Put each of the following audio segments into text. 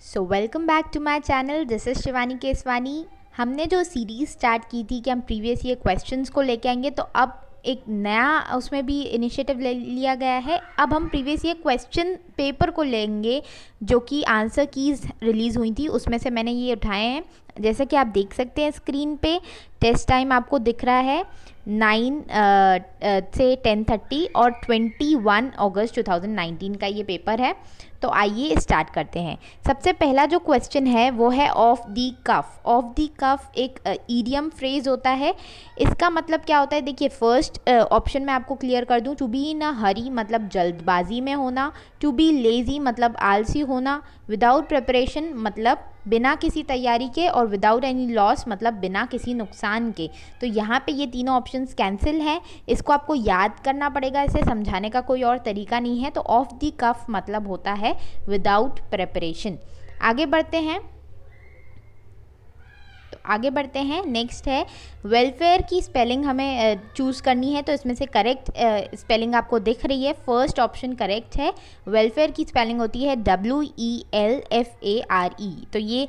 So welcome back to my channel, this is Shivani Keswani. हमने जो series start की थी कि हम प्रीवियस ईयर क्वेश्चंस को लेके आएंगे, तो अब एक नया उसमें भी इनिशिएटिव ले लिया गया है। अब हम प्रीवियस ईयर क्वेश्चन पेपर को लेंगे, जो कि आंसर कीज़ रिलीज़ हुई थी, उसमें से मैंने ये उठाए हैं। जैसे कि आप देख सकते हैं स्क्रीन पे, टेस्ट टाइम आपको दिख रहा है 9 से 10:30 और 21 अगस्त 2019 का ये पेपर है। तो आइए स्टार्ट करते हैं। सबसे पहला जो क्वेश्चन है वो है of the cough. Of the कफ एक ईडियम फ्रेज होता है। इसका मतलब क्या होता है, देखिए फर्स्ट ऑप्शन में आपको क्लियर कर दूं। टू बी इन अ हरी मतलब जल्दबाजी में होना, टू बी लेजी मतलब आलसी होना, विदाउट प्रिपरेशन मतलब बिना किसी तैयारी के, और विदाउट एनी लॉस मतलब बिना किसी नुकसान के। तो यहाँ पे ये तीनों ऑप्शंस कैंसिल हैं। इसको आपको याद करना पड़ेगा, इसे समझाने का कोई और तरीका नहीं है। तो ऑफ दी कफ मतलब होता है विदाउट प्रिपरेशन। आगे बढ़ते हैं। आगे बढ़ते हैं। नेक्स्ट है वेलफेयर की स्पेलिंग हमें चूज़ करनी है। तो इसमें से करेक्ट स्पेलिंग आपको दिख रही है, फर्स्ट ऑप्शन करेक्ट है। वेलफेयर की स्पेलिंग होती है WELFARE। तो ये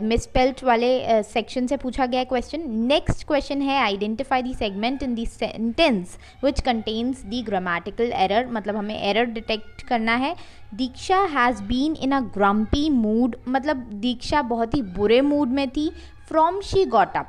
मिसस्पेल्ड वाले सेक्शन से पूछा गया क्वेश्चन। नेक्स्ट क्वेश्चन है identify the segment in the sentence which contains the grammatical error, मतलब हमें एरर डिटेक्ट करना है। Diksha has been in a grumpy mood, मतलब दीक्षा बहुत ही बुरे मूड में थी। फ्रॉम शी गॉट अप,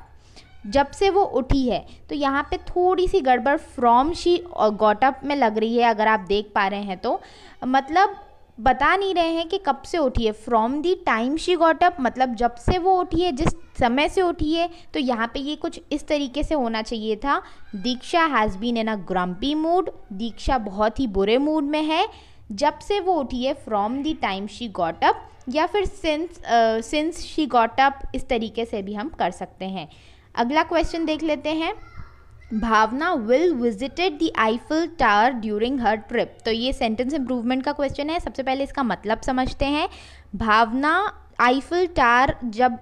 जब से वो उठी है। तो यहाँ पे थोड़ी सी गड़बड़ फ्रॉम शी गॉट अप में लग रही है, अगर आप देख पा रहे हैं तो। मतलब बता नहीं रहे हैं कि कब से उठी है। From the time she got up मतलब जब से वो उठी है, जिस समय से उठी है। तो यहाँ पे ये कुछ इस तरीके से होना चाहिए था। Diksha has been in a grumpy mood, Diksha बहुत ही बुरे मूड में है जब से वो उठी है। From the time she got up, या फिर सिंस शी गॉट अप, इस तरीके से भी हम कर सकते हैं। अगला क्वेश्चन देख लेते हैं। Bhavna will visited the Eiffel tower during her trip. तो ये सेंटेंस इंप्रूवमेंट का क्वेश्चन है। सबसे पहले इसका मतलब समझते हैं। भावना आईफिल टावर जब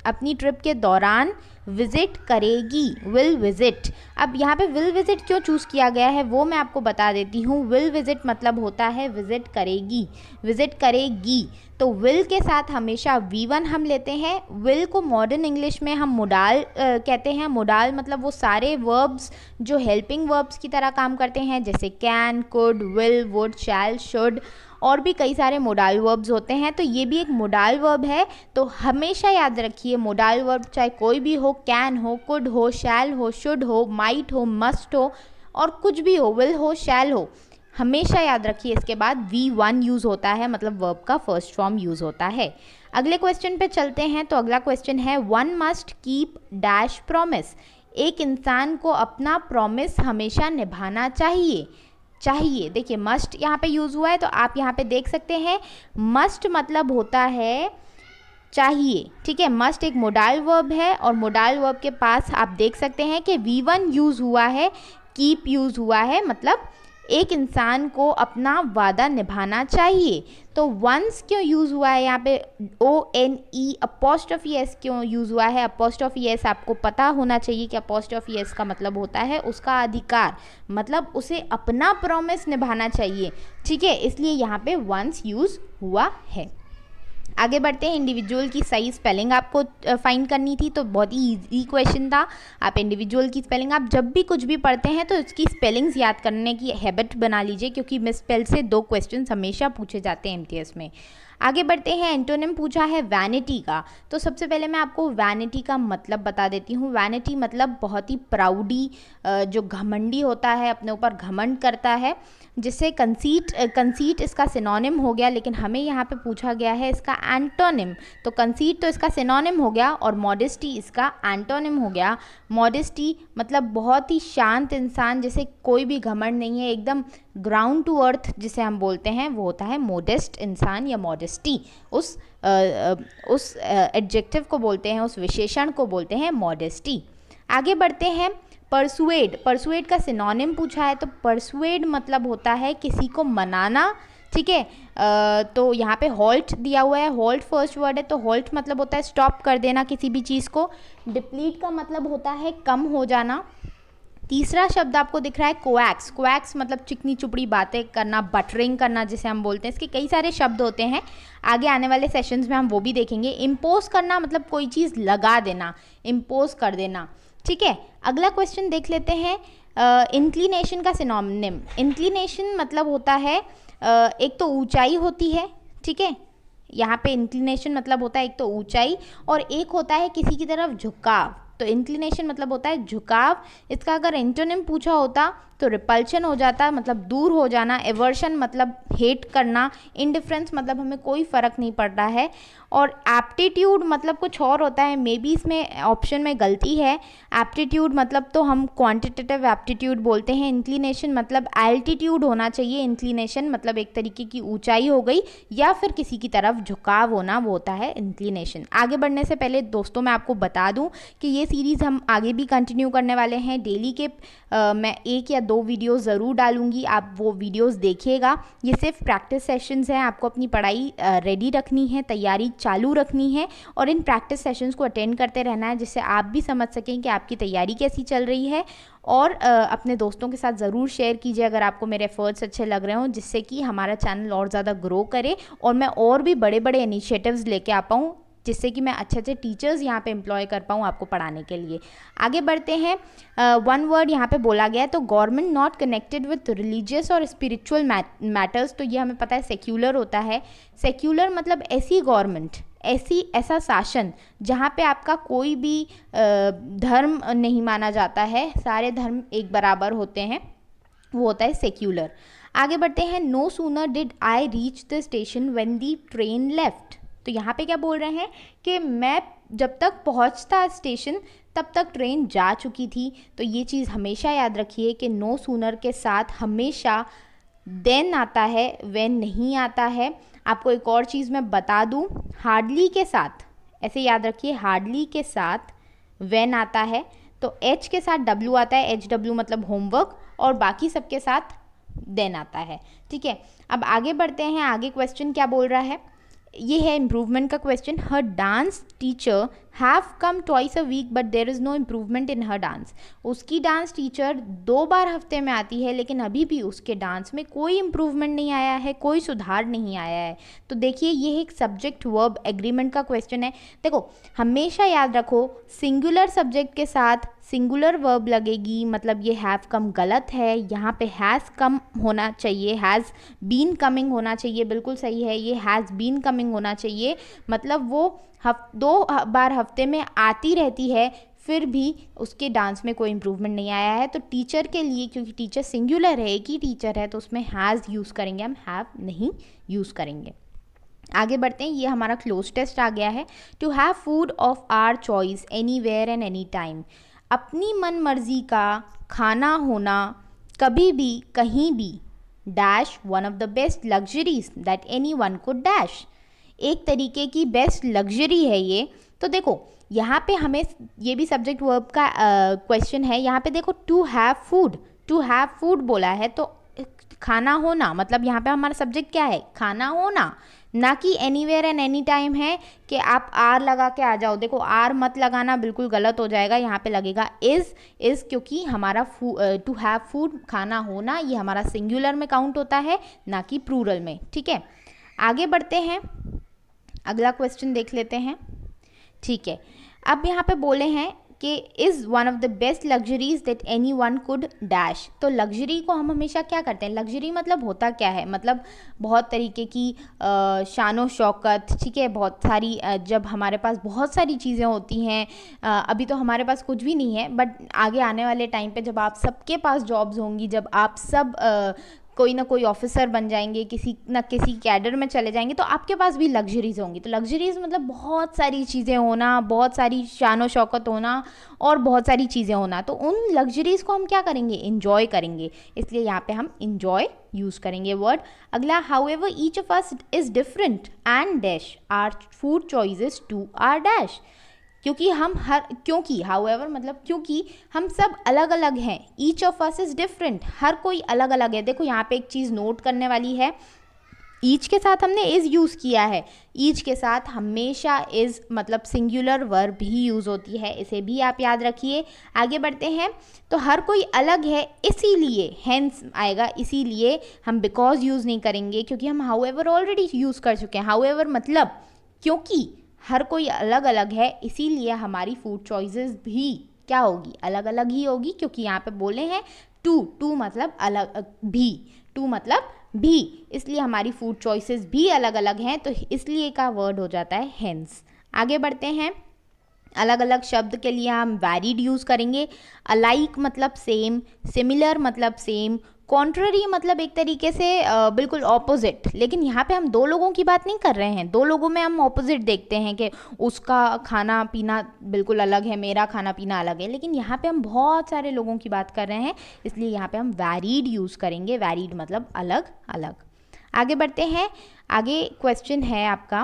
अपनी ट्रिप के दौरान विजिट करेगी, विल विजिट। अब यहाँ पे विल विजिट क्यों चूज़ किया गया है वो मैं आपको बता देती हूँ। विल विजिट मतलब होता है विजिट करेगी, विजिट करेगी। तो विल के साथ हमेशा V1 हम लेते हैं। विल को मॉडर्न इंग्लिश में हम मोडाल कहते हैं। मोडाल मतलब वो सारे वर्ब्स जो हेल्पिंग वर्ब्स की तरह काम करते हैं, जैसे can, could, will, would, shall, should, और भी कई सारे मोडाल वर्ब्स होते हैं। तो ये भी एक मोडाल वर्ब है। तो हमेशा याद रखिए, मोडाल वर्ब चाहे कोई भी हो, कैन हो, कुड हो, शैल हो, शुड हो, माइट हो, मस्ट हो, और कुछ भी हो, विल हो, शैल हो, हमेशा याद रखिए इसके बाद V1 यूज़ होता है, मतलब वर्ब का फर्स्ट फॉर्म यूज़ होता है। अगले क्वेश्चन पे चलते हैं। तो अगला क्वेश्चन है one must keep dash promise. एक इंसान को अपना प्रॉमिस हमेशा निभाना चाहिए। चाहिए, देखिए मस्ट यहाँ पे यूज़ हुआ है, तो आप यहाँ पे देख सकते हैं मस्ट मतलब होता है चाहिए। ठीक है, मस्ट एक मोडाल वर्ब है, और मोडाल वर्ब के पास आप देख सकते हैं कि V1 यूज़ हुआ है, कीप यूज़ हुआ है, मतलब एक इंसान को अपना वादा निभाना चाहिए। तो वंस क्यों यूज़ हुआ है यहाँ पे, ONE अपोस्ट्रोफी S क्यों यूज़ हुआ है। अपोस्ट्रोफी S आपको पता होना चाहिए कि अपोस्ट्रोफी S का मतलब होता है उसका अधिकार, मतलब उसे अपना प्रॉमिस निभाना चाहिए। ठीक है, इसलिए यहाँ पे वंस यूज़ हुआ है। आगे बढ़ते हैं। इंडिविजुअल की सही स्पेलिंग आपको फाइंड करनी थी, तो बहुत ही ईजी क्वेश्चन था। आप इंडिविजुअल की स्पेलिंग, आप जब भी कुछ भी पढ़ते हैं तो उसकी स्पेलिंग्स याद करने की हैबिट बना लीजिए, क्योंकि मिसस्पेल से 2 क्वेश्चन हमेशा पूछे जाते हैं MTS में। आगे बढ़ते हैं। एंटोनिम पूछा है वैनिटी का। तो सबसे पहले मैं आपको वैनिटी का मतलब बता देती हूँ। वैनिटी मतलब बहुत ही प्राउडी, जो घमंडी होता है, अपने ऊपर घमंड करता है, जिससे कंसीट, कंसीट इसका सिनोनिम हो गया, लेकिन हमें यहाँ पे पूछा गया है इसका एंटोनिम। तो कंसीट तो इसका सिनोनिम हो गया, और मॉडेस्टी इसका एंटोनिम हो गया। मॉडेस्टी मतलब बहुत ही शांत इंसान, जैसे कोई भी घमंड नहीं है, एकदम ग्राउंड टू अर्थ जिसे हम बोलते हैं, वो होता है मोडेस्ट इंसान या मॉडेस्टी। उस एडजेक्टिव को बोलते हैं, उस विशेषण को बोलते हैं मॉडेस्टी। आगे बढ़ते हैं। परसुएड, परसुएड का सिनोनिम पूछा है। तो परसुएड मतलब होता है किसी को मनाना। ठीक है, तो यहाँ पे हॉल्ट दिया हुआ है, हॉल्ट फर्स्ट वर्ड है, तो हॉल्ट मतलब होता है स्टॉप कर देना किसी भी चीज़ को। डिप्लीट का मतलब होता है कम हो जाना। तीसरा शब्द आपको दिख रहा है कोएक्स। कोएक्स मतलब चिकनी चुपड़ी बातें करना, बटरिंग करना जिसे हम बोलते हैं। इसके कई सारे शब्द होते हैं, आगे आने वाले सेशंस में हम वो भी देखेंगे। इम्पोज करना मतलब कोई चीज़ लगा देना, इम्पोज कर देना, ठीक है। अगला क्वेश्चन देख लेते हैं, इंक्लिनेशन का सिनोनिम। इंक्लिनेशन मतलब होता है एक तो ऊंचाई होती है, ठीक है, यहाँ पे इंक्लिनेशन मतलब होता है एक तो ऊंचाई, और एक होता है किसी की तरफ झुकाव। तो इंक्लिनेशन मतलब होता है झुकाव। इसका अगर एंटोनिम पूछा होता तो रिपल्शन हो जाता, मतलब दूर हो जाना। एवर्शन मतलब हेट करना। इंडिफरेंस मतलब हमें कोई फ़र्क नहीं पड़ रहा है। और एप्टीट्यूड मतलब कुछ और होता है, मे बी इसमें ऑप्शन में गलती है। एप्टीट्यूड मतलब तो हम क्वांटिटेटिव एप्टीट्यूड बोलते हैं। इंक्लिनेशन मतलब एल्टीट्यूड होना चाहिए। इंक्लिनेशन मतलब एक तरीके की ऊंचाई हो गई, या फिर किसी की तरफ झुकाव होना, वो होता है इंक्लिनेशन। आगे बढ़ने से पहले दोस्तों मैं आपको बता दूं कि ये सीरीज़ हम आगे भी कंटिन्यू करने वाले हैं। डेली के मैं 1 या 2 वीडियो ज़रूर डालूंगी, आप वो वीडियोस देखिएगा। ये सिर्फ प्रैक्टिस सेशंस हैं, आपको अपनी पढ़ाई रेडी रखनी है, तैयारी चालू रखनी है, और इन प्रैक्टिस सेशंस को अटेंड करते रहना है, जिससे आप भी समझ सकें कि आपकी तैयारी कैसी चल रही है। और अपने दोस्तों के साथ ज़रूर शेयर कीजिए अगर आपको मेरे एफर्ट्स अच्छे लग रहे हों, जिससे कि हमारा चैनल और ज़्यादा ग्रो करे और मैं और भी बड़े बड़े इनिशिएटिव्स लेके आ पाऊँ, जिससे कि मैं अच्छे अच्छे टीचर्स यहाँ पे एम्प्लॉय कर पाऊँ आपको पढ़ाने के लिए। आगे बढ़ते हैं। 1 वर्ड यहाँ पे बोला गया है, तो government not connected with religious और स्पिरिचुअल मैटर्स। तो ये हमें पता है सेक्युलर होता है। सेक्युलर मतलब ऐसी गवर्नमेंट, ऐसा शासन जहाँ पे आपका कोई भी धर्म नहीं माना जाता है, सारे धर्म एक बराबर होते हैं, वो होता है सेक्युलर। आगे बढ़ते हैं। No sooner did I reach the station when the train left. तो यहाँ पे क्या बोल रहे हैं कि मैं जब तक पहुँचता स्टेशन तब तक ट्रेन जा चुकी थी। तो ये चीज़ हमेशा याद रखिए कि नो सूनर के साथ हमेशा देन आता है, व्हेन नहीं आता है। आपको एक और चीज़ मैं बता दूं, हार्डली के साथ, ऐसे याद रखिए, हार्डली के साथ व्हेन आता है, तो एच के साथ डब्ल्यू आता है, एच डब्ल्यू मतलब होमवर्क, और बाकी सबके साथ देन आता है, ठीक है। अब आगे बढ़ते हैं। आगे क्वेश्चन क्या बोल रहा है, ये है इम्प्रूवमेंट का question. Her dance teacher have come twice a week but there is no improvement in her dance. उसकी डांस टीचर 2 बार हफ्ते में आती है, लेकिन अभी भी उसके डांस में कोई इम्प्रूवमेंट नहीं आया है, कोई सुधार नहीं आया है। तो देखिए ये एक सब्जेक्ट वर्ब एग्रीमेंट का क्वेश्चन है। देखो हमेशा याद रखो, सिंगुलर सब्जेक्ट के साथ सिंगुलर वर्ब लगेगी, मतलब ये हैव कम गलत है, यहाँ पे हैज़ कम होना चाहिए, हैज़ बीन कमिंग होना चाहिए, बिल्कुल सही है, ये हैज़ बीन कमिंग होना चाहिए। मतलब वो 2 बार हफ्ते में आती रहती है, फिर भी उसके डांस में कोई इम्प्रूवमेंट नहीं आया है। तो टीचर के लिए, क्योंकि टीचर सिंगुलर है, एक ही टीचर है, तो उसमें हैज़ यूज़ करेंगे, हम हैव नहीं यूज़ करेंगे। आगे बढ़ते हैं। ये हमारा क्लोज टेस्ट आ गया है। To have food of our choice anywhere and any time. अपनी मन मर्जी का खाना होना कभी भी कहीं भी, dash one of the best luxuries that any one could dash. एक तरीके की बेस्ट लग्जरी है ये। तो देखो यहाँ पे हमें ये भी सब्जेक्ट वर्ब का क्वेश्चन है। यहाँ पे देखो टू हैव फूड बोला है, तो खाना होना, मतलब यहाँ पे हमारा सब्जेक्ट क्या है, खाना होना, ना कि एनीवेयर एंड एनी टाइम है कि आप आर लगा के आ जाओ। देखो आर मत लगाना, बिल्कुल गलत हो जाएगा। यहाँ पे लगेगा इज़, क्योंकि हमारा टू हैव फूड खाना होना ये हमारा सिंगुलर में काउंट होता है, ना कि प्लूरल में, ठीक है। आगे बढ़ते हैं, अगला क्वेश्चन देख लेते हैं, ठीक है। अब यहाँ पे बोले हैं कि is one of the best luxuries that any one could dash. तो लग्जरी को हम हमेशा क्या करते हैं, लग्जरी मतलब होता क्या है, मतलब बहुत तरीके की शानो शौकत, ठीक है, बहुत सारी जब हमारे पास बहुत सारी चीज़ें होती हैं। अभी तो हमारे पास कुछ भी नहीं है, बट आगे आने वाले टाइम पे जब आप सबके पास जॉब्स होंगी, जब आप सब कोई ना कोई ऑफिसर बन जाएंगे, किसी न किसी कैडर में चले जाएंगे, तो आपके पास भी लग्जरीज होंगी। तो लग्जरीज मतलब बहुत सारी चीज़ें होना, बहुत सारी शानो शौकत होना और बहुत सारी चीज़ें होना। तो उन लग्जरीज को हम क्या करेंगे, इंजॉय करेंगे, इसलिए यहाँ पे हम इंजॉय यूज़ करेंगे वर्ड। अगला, however each of us is different and dash our food choices too are dash. क्योंकि हाउएवर मतलब क्योंकि हम सब अलग अलग हैं। Each of us is different, हर कोई अलग अलग है। देखो यहाँ पे एक चीज़ नोट करने वाली है ईच के साथ हमने इज़ यूज़ किया है, ईच के साथ हमेशा इज़ मतलब सिंगुलर वर्ब भी यूज़ होती है, इसे भी आप याद रखिए। आगे बढ़ते हैं, तो हर कोई अलग है इसीलिए, हेंस आएगा, इसीलिए हम बिकॉज यूज़ नहीं करेंगे क्योंकि हम हाउएवर ऑलरेडी यूज़ कर चुके हैं। हाउएवर मतलब क्योंकि हर कोई अलग अलग है इसीलिए हमारी फूड चॉइसेस भी क्या होगी, अलग अलग ही होगी, क्योंकि यहाँ पे बोले हैं टू मतलब अलग, भी टू मतलब भी, इसलिए हमारी फूड चॉइसेस भी अलग अलग हैं, तो इसलिए का वर्ड हो जाता है हेंस। आगे बढ़ते हैं, अलग अलग शब्द के लिए हम वैरिड यूज़ करेंगे। अलाइक मतलब सेम, सिमिलर मतलब सेम, कॉन्ट्ररी मतलब एक तरीके से बिल्कुल ऑपोजिट, लेकिन यहाँ पे हम दो लोगों की बात नहीं कर रहे हैं, दो लोगों में हम ऑपोजिट देखते हैं कि उसका खाना पीना बिल्कुल अलग है, मेरा खाना पीना अलग है, लेकिन यहाँ पे हम बहुत सारे लोगों की बात कर रहे हैं, इसलिए यहाँ पे हम वैरिड यूज़ करेंगे। वैरिड मतलब अलग अलग। आगे बढ़ते हैं, आगे क्वेश्चन है आपका,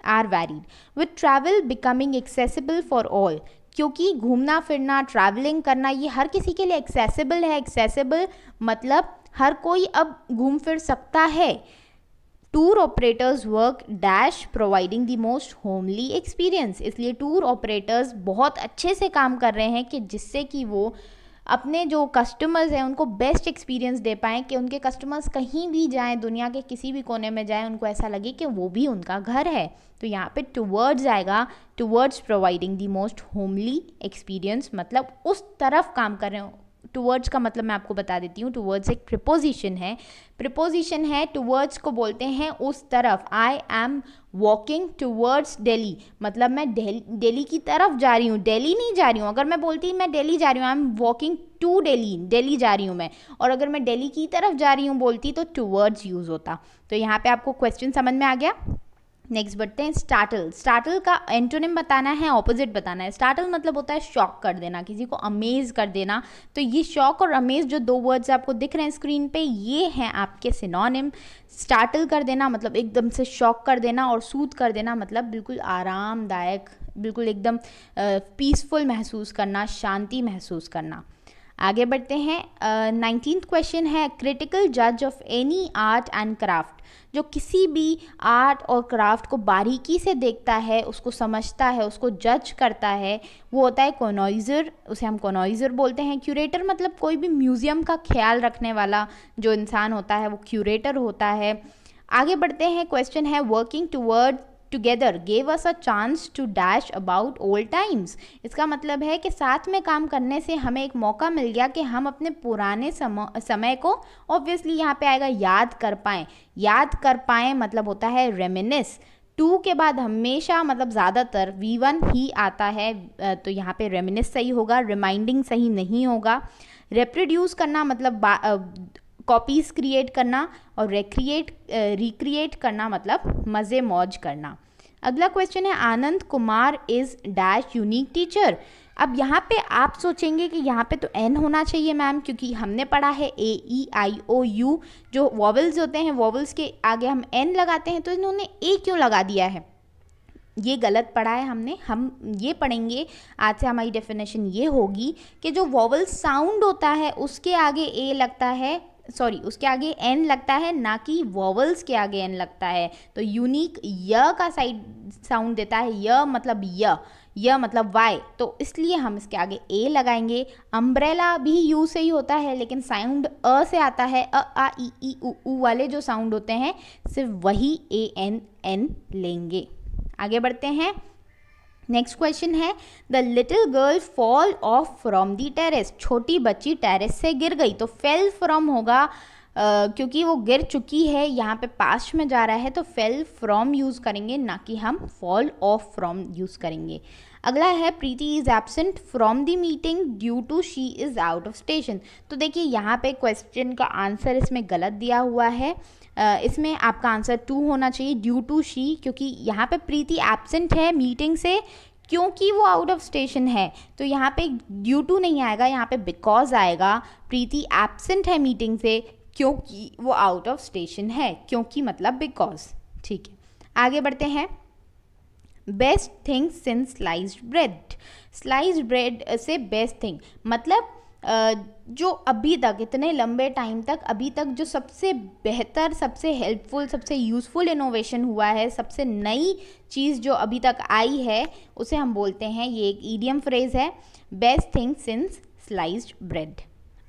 are varied with travel becoming accessible for all, क्योंकि घूमना फिरना ट्रैवलिंग करना ये हर किसी के लिए एक्सेसिबल है। एक्सेसिबल मतलब हर कोई अब घूम फिर सकता है। Tour operators work dash providing the most homely experience, इसलिए टूर ऑपरेटर्स बहुत अच्छे से काम कर रहे हैं कि जिससे कि वो अपने जो कस्टमर्स हैं उनको बेस्ट एक्सपीरियंस दे पाएँ, कि उनके कस्टमर्स कहीं भी जाएं, दुनिया के किसी भी कोने में जाएं, उनको ऐसा लगे कि वो भी उनका घर है। तो यहाँ पे टुवर्ड्स आएगा, towards providing the most homely experience, मतलब उस तरफ काम कर रहे हो। टुवर्ड्स का मतलब मैं आपको बता देती हूँ, टुवर्ड्स एक प्रिपोजिशन है, प्रिपोजिशन है, टुवर्ड्स को बोलते हैं उस तरफ। आई एम वॉकिंग टुवर्ड्स दिल्ली, मतलब मैं दिल्ली की तरफ जा रही हूँ, दिल्ली नहीं जा रही हूँ। अगर मैं बोलती मैं दिल्ली जा रही हूँ, I am walking to Delhi, Delhi जा रही हूँ मैं, और अगर मैं दिल्ली की तरफ जा रही हूँ बोलती तो टुवर्ड्स यूज़ होता। तो यहाँ पे आपको क्वेश्चन समझ में आ गया। नेक्स्ट बढ़ते हैं, स्टार्टल। स्टार्टल का एंटोनिम बताना है, ऑपोजिट बताना है। स्टार्टल मतलब होता है शॉक कर देना, किसी को अमेज कर देना। तो ये शॉक और अमेज जो दो वर्ड्स आपको दिख रहे हैं स्क्रीन पे, ये हैं आपके सिनोनिम। स्टार्टल कर देना मतलब एकदम से शॉक कर देना, और सूद कर देना मतलब बिल्कुल आरामदायक, बिल्कुल एकदम पीसफुल महसूस करना, शांति महसूस करना। आगे बढ़ते हैं, 19th क्वेश्चन है, क्रिटिकल जज of any art and craft, जो किसी भी आर्ट और क्राफ्ट को बारीकी से देखता है, उसको समझता है, उसको जज करता है, वो होता है कॉनॉइजर, उसे हम कॉनॉइजर बोलते हैं। क्यूरेटर मतलब कोई भी म्यूजियम का ख्याल रखने वाला जो इंसान होता है वो क्यूरेटर होता है। आगे बढ़ते हैं, क्वेश्चन है, working toward together gave us a chance to dash about old times, इसका मतलब है कि साथ में काम करने से हमें एक मौका मिल गया कि हम अपने पुराने समय को ऑब्वियसली यहाँ पे आएगा याद कर पाएँ। याद कर पाएँ मतलब होता है रेमिनिस। टू के बाद हमेशा मतलब ज़्यादातर V1 ही आता है, तो यहाँ पे रेमिनिस सही होगा, रिमाइंडिंग सही नहीं होगा। रिप्रोड्यूस करना मतलब कॉपीज़ क्रिएट करना, और रिक्रिएट करना मतलब मज़े मौज करना। अगला क्वेश्चन है, Anand Kumar is dash unique teacher. अब यहाँ पे आप सोचेंगे कि यहाँ पे तो एन होना चाहिए मैम, क्योंकि हमने पढ़ा है AEIOU जो वॉवल्स होते हैं, वॉवल्स के आगे हम एन लगाते हैं, तो इन्होंने ए क्यों लगा दिया है, ये गलत पढ़ा है हमने। हम ये पढ़ेंगे, आज से हमारी डेफिनेशन ये होगी कि जो वॉवल साउंड होता है उसके आगे ए लगता है, सॉरी उसके आगे एन लगता है, ना कि वॉवल्स के आगे एन लगता है। तो यूनिक य का साउंड देता है, य मतलब य मतलब वाई, तो इसलिए हम इसके आगे ए लगाएंगे। अम्ब्रेला भी यू से ही होता है, लेकिन साउंड अ से आता है, अ आ ई ई उ वाले जो साउंड होते हैं सिर्फ वही एन लेंगे। आगे बढ़ते हैं, नेक्स्ट क्वेश्चन है, the little girl fall of from the terrace, छोटी बच्ची टेरेस से गिर गई। तो फेल फ्रॉम होगा, क्योंकि वो गिर चुकी है, यहाँ पे पास्ट में जा रहा है, तो फेल फ्रॉम यूज़ करेंगे, ना कि हम फॉल ऑफ फ्रॉम यूज़ करेंगे। अगला है, Preeti is absent from the meeting due to she is out of station. तो देखिए यहाँ पे क्वेश्चन का आंसर इसमें गलत दिया हुआ है, इसमें आपका आंसर 2 होना चाहिए, ड्यू टू शी, क्योंकि यहाँ पे प्रीति एब्सेंट है मीटिंग से क्योंकि वो आउट ऑफ स्टेशन है। तो यहाँ पे ड्यू टू नहीं आएगा, यहाँ पे बिकॉज आएगा। प्रीति एब्सेंट है मीटिंग से क्योंकि वो आउट ऑफ स्टेशन है, क्योंकि मतलब बिकॉज। ठीक है, आगे बढ़ते हैं, best thing since sliced bread. Sliced bread से बेस्ट थिंग मतलब जो अभी तक इतने लंबे टाइम तक अभी तक जो सबसे बेहतर, सबसे हेल्पफुल, सबसे यूज़फुल इनोवेशन हुआ है, सबसे नई चीज़ जो अभी तक आई है, उसे हम बोलते हैं, ये एक ईडियम फ्रेज़ है, best thing since sliced bread.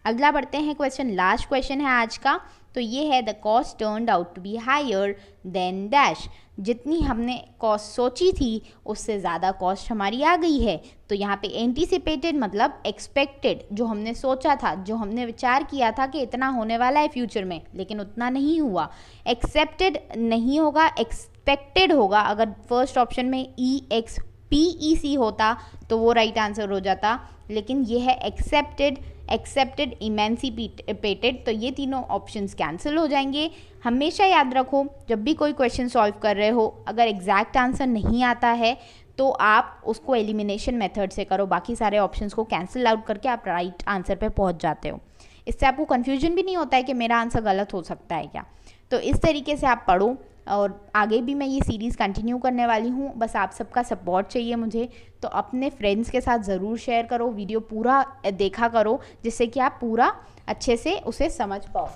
अगला बढ़ते हैं क्वेश्चन, लास्ट क्वेश्चन है आज का, तो ये है the cost turned out to be higher than dash. जितनी हमने कॉस्ट सोची थी उससे ज़्यादा कॉस्ट हमारी आ गई है। तो यहाँ पे एंटीसिपेटेड मतलब एक्सपेक्टेड, जो हमने सोचा था, जो हमने विचार किया था कि इतना होने वाला है फ्यूचर में, लेकिन उतना नहीं हुआ। एक्सेप्टेड नहीं होगा, एक्सपेक्टेड होगा। अगर फर्स्ट ऑप्शन में EXPEC होता तो वो राइट आंसर हो जाता, लेकिन ये है एक्सेप्टेड, एक्सेप्टेड, इमेंसिपेटेड, तो ये तीनों ऑप्शंस कैंसिल हो जाएंगे। हमेशा याद रखो, जब भी कोई क्वेश्चन सॉल्व कर रहे हो, अगर एग्जैक्ट आंसर नहीं आता है तो आप उसको एलिमिनेशन मेथड से करो, बाकी सारे ऑप्शंस को कैंसिल आउट करके आप राइट आंसर पे पहुंच जाते हो। इससे आपको कन्फ्यूजन भी नहीं होता है कि मेरा आंसर गलत हो सकता है क्या। तो इस तरीके से आप पढ़ो, और आगे भी मैं ये सीरीज़ कंटिन्यू करने वाली हूँ। बस आप सबका सपोर्ट चाहिए मुझे, तो अपने फ्रेंड्स के साथ ज़रूर शेयर करो, वीडियो पूरा देखा करो, जिससे कि आप पूरा अच्छे से उसे समझ पाओ।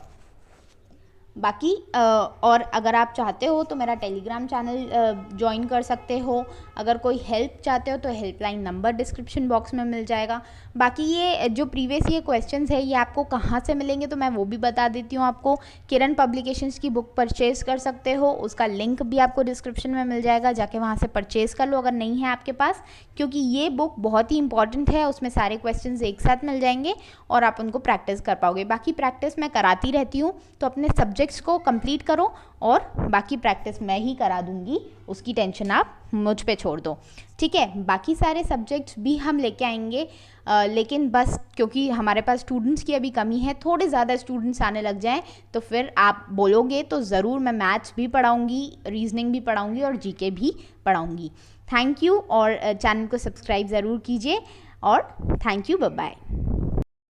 बाकी और अगर आप चाहते हो तो मेरा टेलीग्राम चैनल ज्वाइन कर सकते हो। अगर कोई हेल्प चाहते हो तो हेल्पलाइन नंबर डिस्क्रिप्शन बॉक्स में मिल जाएगा। बाकी ये जो प्रीवियस ये क्वेश्चंस है ये आपको कहाँ से मिलेंगे तो मैं वो भी बता देती हूँ आपको। किरण पब्लिकेशंस की बुक परचेज कर सकते हो, उसका लिंक भी आपको डिस्क्रिप्शन में मिल जाएगा, जाके वहाँ से परचेज़ कर लो अगर नहीं है आपके पास, क्योंकि ये बुक बहुत ही इंपॉर्टेंट है। उसमें सारे क्वेश्चंस एक साथ मिल जाएंगे और आप उनको प्रैक्टिस कर पाओगे। बाकी प्रैक्टिस मैं कराती रहती हूँ, तो अपने सब्जेक्ट्स को कंप्लीट करो और बाकी प्रैक्टिस मैं ही करा दूंगी, उसकी टेंशन आप मुझ पे छोड़ दो, ठीक है। बाकी सारे सब्जेक्ट्स भी हम लेके आएंगे, लेकिन बस क्योंकि हमारे पास स्टूडेंट्स की अभी कमी है, थोड़े ज़्यादा स्टूडेंट्स आने लग जाएं तो फिर आप बोलोगे तो ज़रूर मैं मैथ्स भी पढ़ाऊँगी, रीजनिंग भी पढ़ाऊँगी और जीके भी पढ़ाऊँगी। थैंक यू, और चैनल को सब्सक्राइब ज़रूर कीजिए, और थैंक यू, बाय बाय।